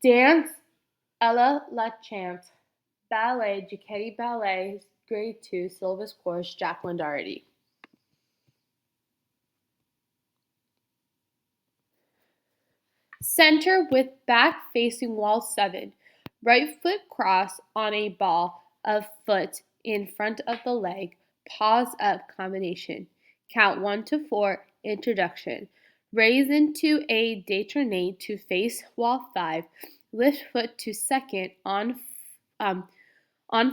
Dance, Ella La Chant. Ballet, Cecchetti Ballet Grade 2 syllabus course, Jacklyn Dougherty. Center with back facing wall 7. Right foot cross on a ball of foot in front of the leg. Pause up combination. Count 1 to 4. Introduction. Raise into a détourné to face wall 5. Lift foot to second on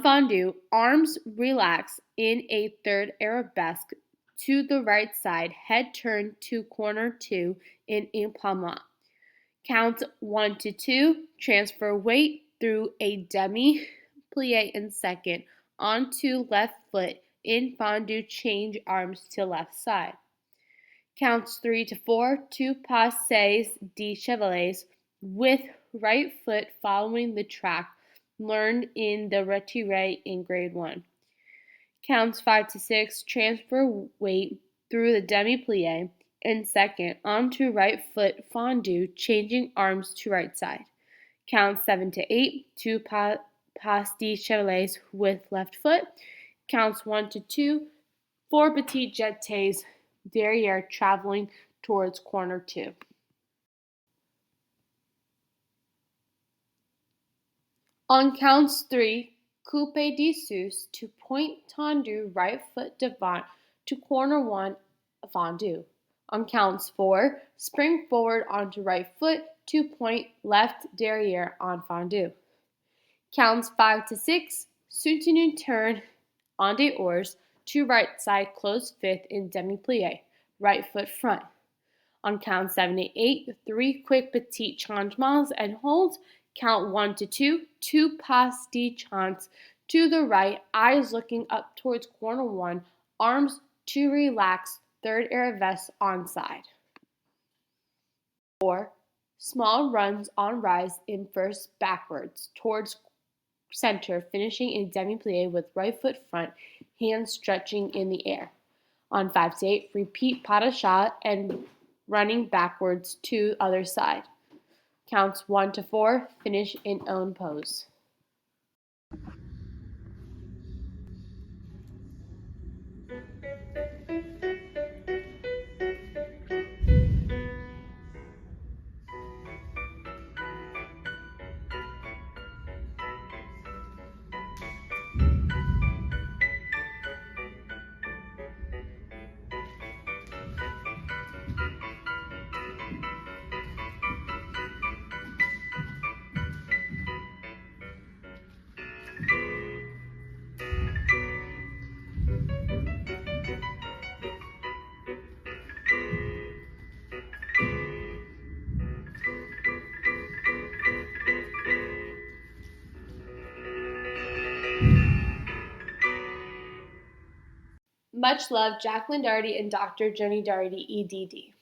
fondue. Arms relax in a third arabesque to the right side. Head turned to corner 2 in empalmat. Count 1 to 2. Transfer weight through a demi-plie in second. Onto left foot. In fondue, change arms to left side. Counts 3 to 4. 2 passes de chevalets with right foot following the track learned in the retiré in grade 1. Counts 5 to 6. Transfer weight through the demi-plie in second onto right foot fondue, changing arms to right side. Counts 7 to 8. 2 pas de chevalets with left foot. Counts 1 to 2. 4 petit jetés derrière traveling towards corner 2. On counts 3, coupe de sous to point tendu right foot devant to corner 1 fondue. On counts 4, spring forward onto right foot to point left derrière on fondue. Counts 5 to 6, soutenu turn en dehors to right side closed fifth in demi-plie, right foot front. On count 7 to 8, 3 quick petit changements and holds. Count 1 to 2, 2 pas de chants to the right, eyes looking up towards corner 1, arms to relax, third arabesque on side. 4. Small runs on rise in first backwards towards center, finishing in demi-plie with right foot front, hands stretching in the air. On 5 to 8, repeat pas de chat and running backwards to other side. Counts 1 to 4, finish in own pose. Much love, Jacklyn Dougherty and Dr. Jenny Dougherty, EDD.